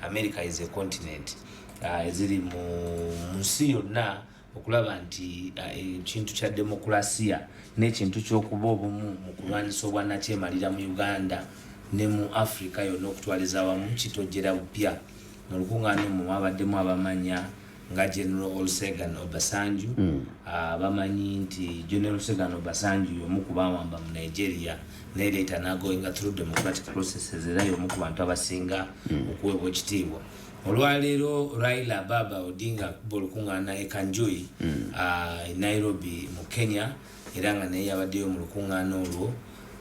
America is a continent eziri mu nsi yonna okulaba nti ekintu kya demokrasia n'ekintu ky'okuba obumu mu kulwanyisa obwannakyemalira mu Uganda ne mu Africa yonna okutwaliza awamu kitojjera bupya mu lukuŋŋaana omwo mwabaddemu abamanya nga General Olusegun Obasanjo bamanyi nti General Olusegun Obasanjo y'omu ku baawamba mu Nigeria naye leeta n'agoinga through democratic processes era y'omu ku bantu abasinga okuweebwa ekitiibwa. Olwaleero Raila Baba Odinga akuba olukuŋŋaana e Kanjui Nairobi mu Kenya era nga naye yabaddeyo mu lukuŋŋaana olwo.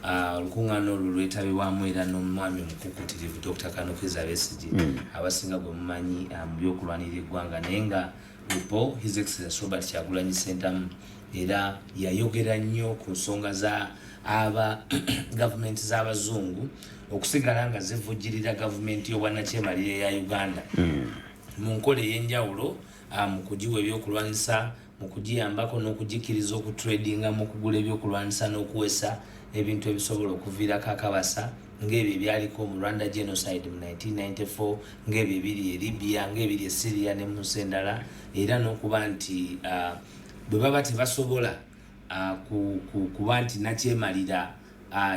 Olukuŋŋaana olwo lwetabibwamu era n'omwami omukukutirivu Dr. Kanokiza Besigye abasinga gwe mumanyi mu byokulwanirira eggwanga naye nga lupo His Excellency Robert Kyagulanyi Ssentamu era yayogera nnyo ku nsonga za gavumenti z'abazungu okusigala nga zivujjirira gavumenti y'obwannakyemalira eya Uganda mu nkola ey'enjawulo mu kugiwa ebyokulwanyisa mu kugiyambako n'okugikiriza okutradinga mu kugula ebyokulwanyisa n'okuwesa ebintu ebisobola okuviirako akabasa ng'ebyo ebyaliko mu Rwanda genocide mu 1994 ng'ebyo ebiri e Libya ng'ebiri e Syria ne mu nsi endala era n'okuba nti bwe baba tebasobola kuba nti nakyemalira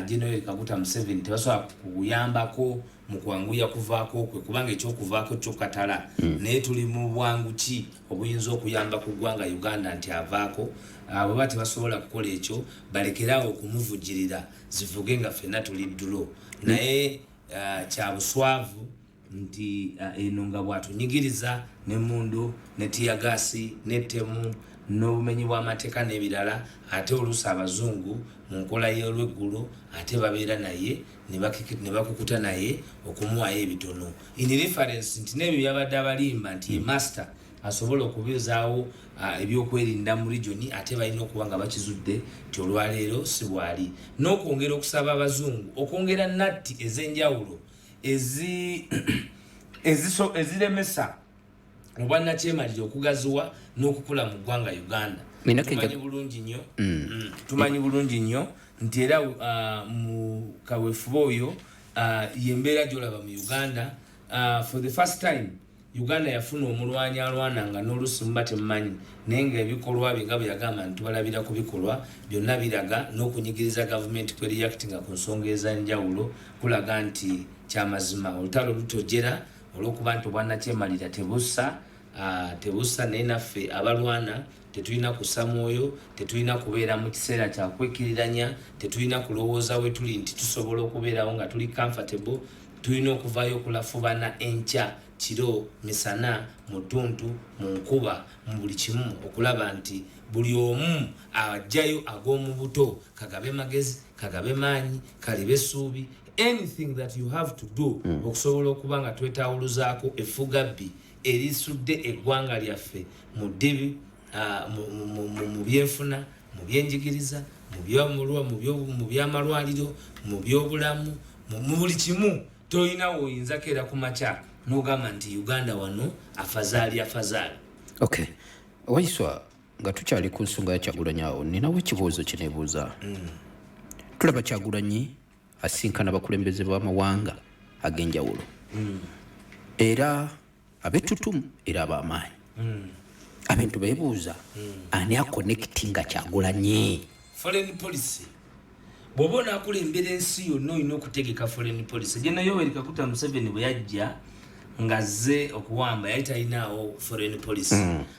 General Kaguta Museveni tebasobola kuyambako mu kwanguya kuvaako kwe kubanga ekyokuvaako kyokatala naye tuli mu bwangu ki obuyinza okuyamba ku ggwanga Uganda nti avaako bwe baba tebasobola kukola ekyo balekerawo okumuvujjirira zivuge nga ffenna tuli ddulo naye kya buswavu nti eno nga bwatunyigiriza n'emmundu ne tiyagasi n'ettemu n'obumenyi bw'amateeka n'ebirala ate oluusi abazungu mu nkola y'olweggulo ate babeera naye ne bakukuta naye okumuwayo ebitono in reference nti n'ebyo byabadde abalimba nti ye master asobola okubizaawo ebyokwerinda mu regioni ate balina okuba nga bakizudde nti olwaleero si bwali n'okwongera okusaba abazungu okwongera natti ez'enjawulo eziremesa obwannakyemalira okugaziwa n'okukula mu ggwanga Uganda. Tumanyi bulungi nnyo nti era mu kaweefube oyo yembeera gy'olaba mu Uganda for the first time Uganda yafuna omulwanyi alwananga n'oluusi muba temumanyi naye ng'ebikolwa bye nga bwe yagamba nti tubalabira ku bikolwa byonna biraga n'okunyigiriza gavumenti kwe reactinga ku nsonga ez'enjawulo kulaga nti kyamazima olutalo lutojjera olw'okuba nti obwannakyemalira tebussa naye naffe abalwana tetulina kussa mwoyo tetulina kubeera mu kiseera kya kwekkiriranya tetulina kulowooza we tuli nti tusobola okubeerawo nga tuli comfortable tulina okuvaayo okulafubana enkya kiro misana mu ttuntu mu nkuba mu buli kimu okulaba nti buli omu ajjayo ag'omu buto kagabe magezi kagabe maanyi kalibe essuubi anything that you have to do okusobola okuba nga twetawuluzaako effugabbi erisudde eggwanga lyaffe mu ddibi mu byenfuna mu byenjigiriza mu byamalwaliro mu byobulamu mu buli kimu tolina woyinzako era ku makya n'ogamba nti Uganda wano afazaali. Okay, Waiswa nga tukyali ku nsonga ya Kyagulanyi awo ninawo ekibuuzo kineebuuza. Tulaba Kyagulanyi asinkana abakulembeze b'amawanga ag'enjawulo era ab'ettutumu era ab'amaanyi abantu beebuuza ani akonnekitinga Kyagulanyi foreign policy bw'oba onaakulembera ensi yonna olina okutegeka foreign policy. General Yoweri Kaguta Museveni bwe yajja ngazze okuwamba yali talinaawo foreign policy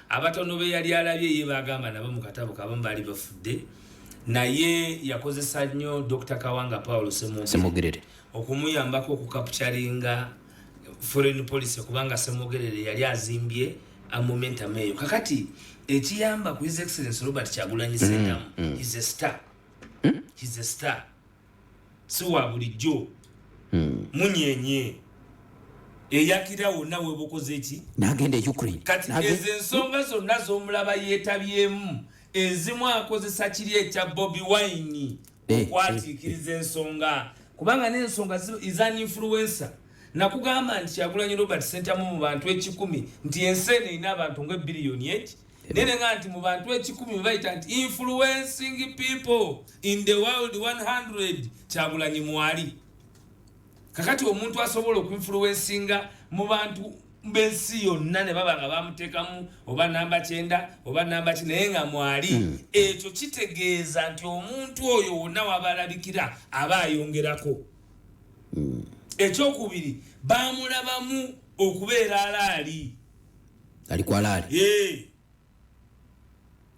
abatono be yali alabye ye bagamba nabo mu katabo kabamu baali bafudde naye yakozesa nnyo Dr. Kawanga Paul Semogerere okumuyambako okukapcharinga foreign policy kubanga Semogerere yali azimbye momentum eyo kakati ekiyamba ku His Excellency Robert Kyagulanyi Ssentamu is a star. He's a star. So wa bulijjo munyenye eyakira wonna webukoze eki n'agenda e Ukraine kati ez'ensonga zonna z'omulaba yeetabyemu ezimu akozesa kiri ekya Bobi Wine okwatiikiriza ensonga kubanga n'ensonga is an influencer. Nakugamba nti Kyagulanyi Robert Ssentamu mu bantu 10 nti ensi eno erina abantu nga biliyoni eki nene nga nti mu bantu 10 bayita nti influencing people in the world 100 Kyagulanyi mwali kakati omuntu asobola okuinfluencinga mu bantu bensi yonna ne baba nga bamuteekamu oba namba 9 oba namba 9 naye nga mwali ekyo kitegeeza nti omuntu oyo wonna wabalabikira aba ayongerako. Ekyokubiri bamulabamu okubeera alaali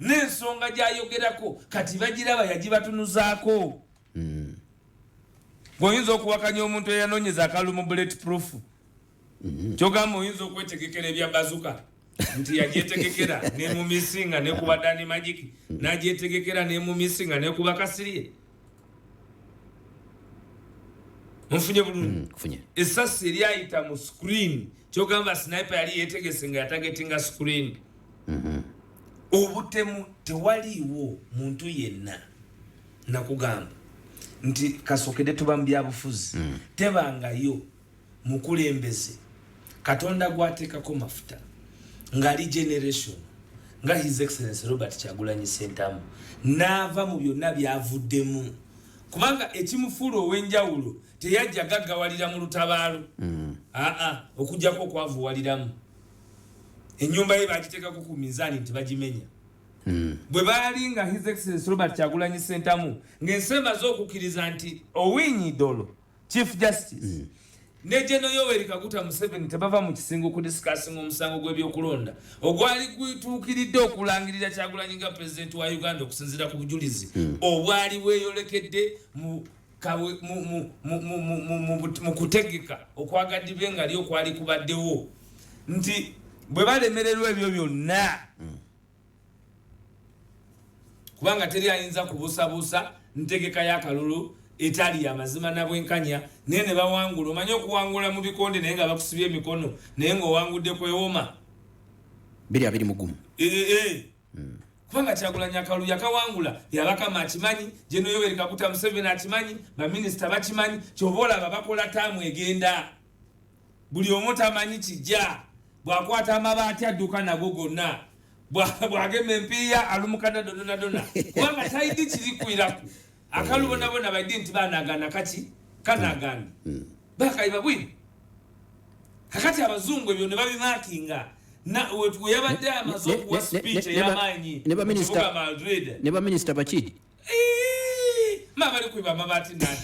n'ensonga gy'ayogerako kati bagiraba yagibatunuzaako. Oyinza okuwakanya omuntu eyanoonyeza akalumu bulletproof kyogamba oyinza okwetegekera ebya bazuka nti yagyetegekera nemumisinga nekuba Dani Magic nagyetegekera nemumisinga nekuba Kasirye. Nfunye bulungi essasi eryayita mu screen kyogamba sniper yali yetegese nga yatagetinga screen. Obutemu tewaliwo muntu yenna nakugamba nti kasokede tuba mu byabufuzi tebangayo mukulembeze Katonda gwateekako mafuta ngali generation nga His Excellency Robert Kyagulanyi Ssentamu n'ava mu byonna byavuddemu kubanga ekimufuula ow'enjawulo teyajja gaggawalira mu lutabaalo okujjako okwavuwaliramu. Ennyumba ye bagiteekako ku mizaani nti bagimenya. Bwe baali nga His Excellency Robert Kyagulanyi Ssentamu ng'ensembaze okukkiriza nti Owiny Dollo Chief Justice ne General Yoweri Kaguta Museveni tebava mu kisingo okudisikasinga omusango gw'ebyokulonda ogwali gwituukiridde okulangirira Kyagulanyi nga Pulezidenti wa Uganda okusinziira ku bujulizi obwali bweyolekedde mu kutegeka okwagadibwe nga lyo okwali kubaddewo nti bwe balemererwa ebyo byonna kubanga teri ayinza kubuusabuusa ntegeka y'akalulu etali amazima na bwenkanya naye ne bawangula. Omanyi okuwangula mu bikonde naye nga bakusibye emikono naye ng'owangudde kwewoma biri abiri mugumu. Kubanga Kyagulanyi akalulu yakawangula yabakama akimanyi General Yoweri Kaguta Museveni akimanyi baminisita bakimanyi kyoba olaba bakola taamu egenda buli omu tamanyi kijja bwakwata amabaati adduka nago gonna bwagema empiiya alumukana dodonadona kubanga taidi kiri kwiraku akalu bonabona baidi nti banagana kati kanagana bakayiba bwini kakati abazungu ebyo ne babimakinga na wetu yabadde amazoku wa speech y'amaanyi ne ba minister bakidi mabali kuiba amabati nani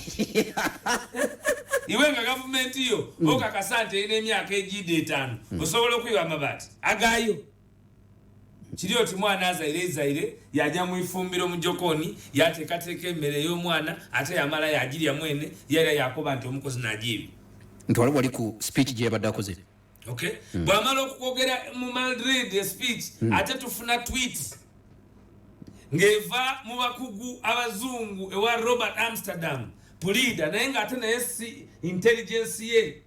iwe nga gavumenti yo okakasante ine emyaka egide 5 osobola okuiba amabati agayo kiri oti mwana azaire yajja mu ifumbiro mu jokoni yateekateeka emmere y'omwana ate yamala yagirya mwene yali yakoba nti omukozi nagibi nti wali ku speech gye yabadde akoze. Okay. Bwamala okugogera mu Madrid speech ate tufuna tweet ngeva mu bakugu abazungu ewa Robert Amsterdam pulida naye nga ate naye si intelligence ye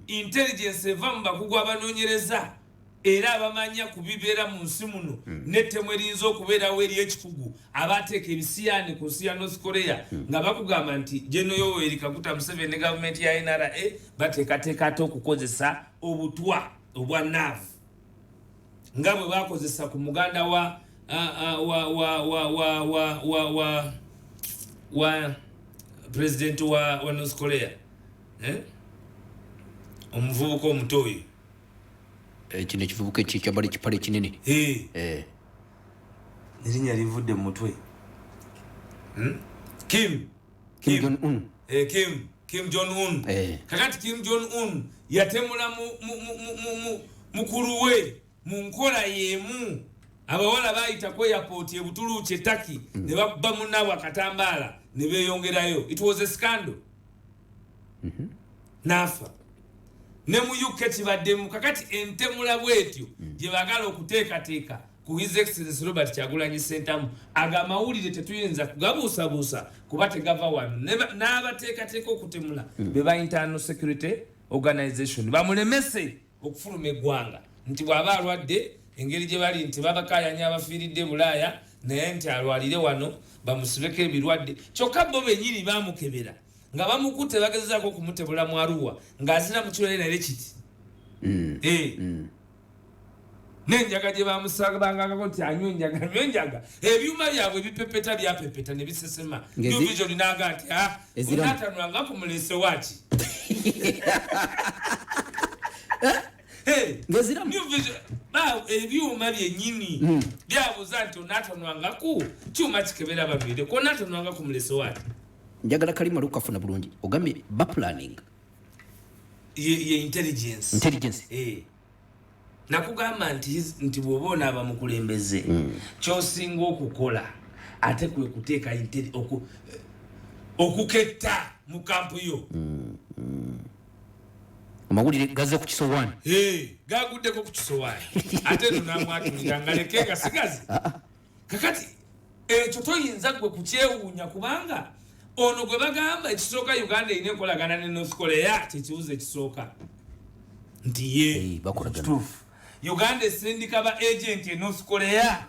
intelligence eva mu bakugu abanoonyereza era abamanya kubibeera mu nsi muno n'ettemu erinza okubeerawo eri ekikugu abateeka ebisiyaani ku nsi ya North Korea nga bakugamba nti General Yoweri Kaguta Museveni ne gavumenti ya NRA bateekateeka ate okukozesa obutwa obwa NAV nga bwe bakozesa ku muganda wa president wa North Korea omuvubuka omuto oyo kino ekivubuka ekyambala ekipale kinene nirinya livudde mu mutwe Kim Jong-un Kim Jong-un kakati Kim Jong-un yatemula mukulu we mu nkola y'emu abawala bayita ku airport e Butuluuki e Turkey ne babba munnaabwe akatambaala ne beeyongerayo. It was a scandal. Nafa ne mu UK kibaddemu kakati entemula bwetyo gye bagala okuteekateeka ku His Excellency Robert Kyagulanyi Ssentamu agamawulire tetuyinza kugabuusabuusa kuba tegava wano n'abateekateeka okutemula be ba Internal Security Organization bamulemese okufuluma eggwanga nti bw'aba alwadde engeri gye bali nti babakayanya abafiiridde Bulaaya naye nti alwalire wano bamusibeko ebirwadde kyokka bo bennyini baamukebera nga bamukutte bagezezaako okumutebula mu Arua ng'azira mu kirole naye kiti n'enjaga gye bamusabangako nti anywa enjaga ebyuma byabwe bipepeta byapepeta ne bisesema New Vision naga nti onatanwanga ku mulese waki New Vision ebyuma byennyini byabuuza nti onatanwanga ku kyuma kikebera babiri ko onatanwanga ku mulese waki njagala kalima lukafuna bulungi ogambye baplanning ye intelligence nakugamba nti bw'oba onaaba mukulembeze ky'osinga okukola ate kwe kuteeka okuketta mu kampu yo amawulire gazze ku kisowaani gaguddeko ku kisowaani ate nonamwatulira nga leke gasigazi kakati ekyo toyinza gwe kukyewuunya kubanga ono gwe bagamba ekisooka Uganda erina enkolagana ne North Korea kyekibuzo ekisooka nti ye kituufu Uganda esindika ba agent e North Korea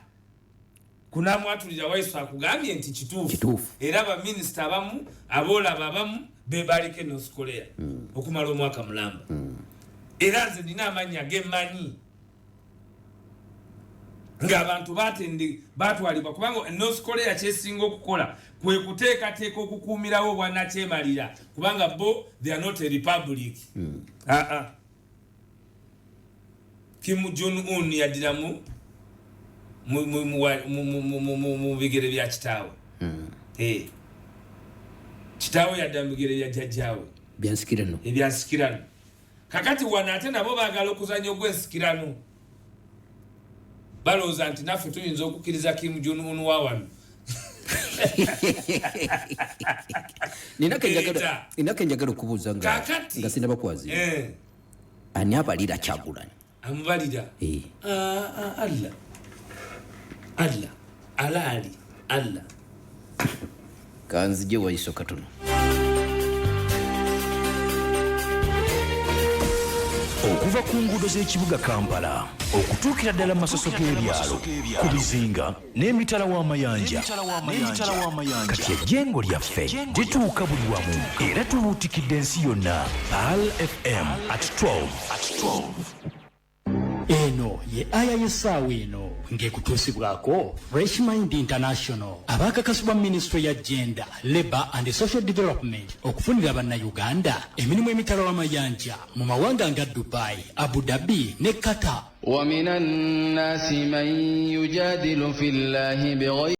kunamwatulira Waiswa akugambye nti kituufu era ba minister abamu abolaba abamu bebalike North Korea okumala omwaka mulamba era nze nina amanya gemanyi ng'abantu batwalibwa kubanga North Korea kyesinga okukola kwe kuteekateeka okukuumirawo bwannakyemalira kubanga bo they are not a republic Kim Jong-un yadira mu bigere bya kitaawe kitaawe yadda mu bigere bya jjajjaawe ebyansikirano kakati wana ate nabo baagala okuzanya ogw'ensikirano balowooza nti naffe tuyinza okukkiriza Kim Jong-un wawano ninako enjagala okubuuza nga sinabakwazi ani abalira Kyagulanyi amubalira Allah kanzije waiso katono okuva ku nguudo z'ekibuga Kampala okutuukira ddala mu masoso g'ebyalo ku bizinga n'emitala w'amayanja kati ejjengo lyaffe lituuka buli wamu era tubuutikidde ensi yonna PAL FM at 12. Eno ye aya y'essaawa eno ng'ekutuusibwako Fresh Mind International abakakasibwa Ministry ya Gender, Labour and Social Development okufunira bannayuganda emirimu emitala w'amayanja mu mawanga nga Dubai, Abu Dhabi ne Qatar. ومن الناس من يجادل في الله بغير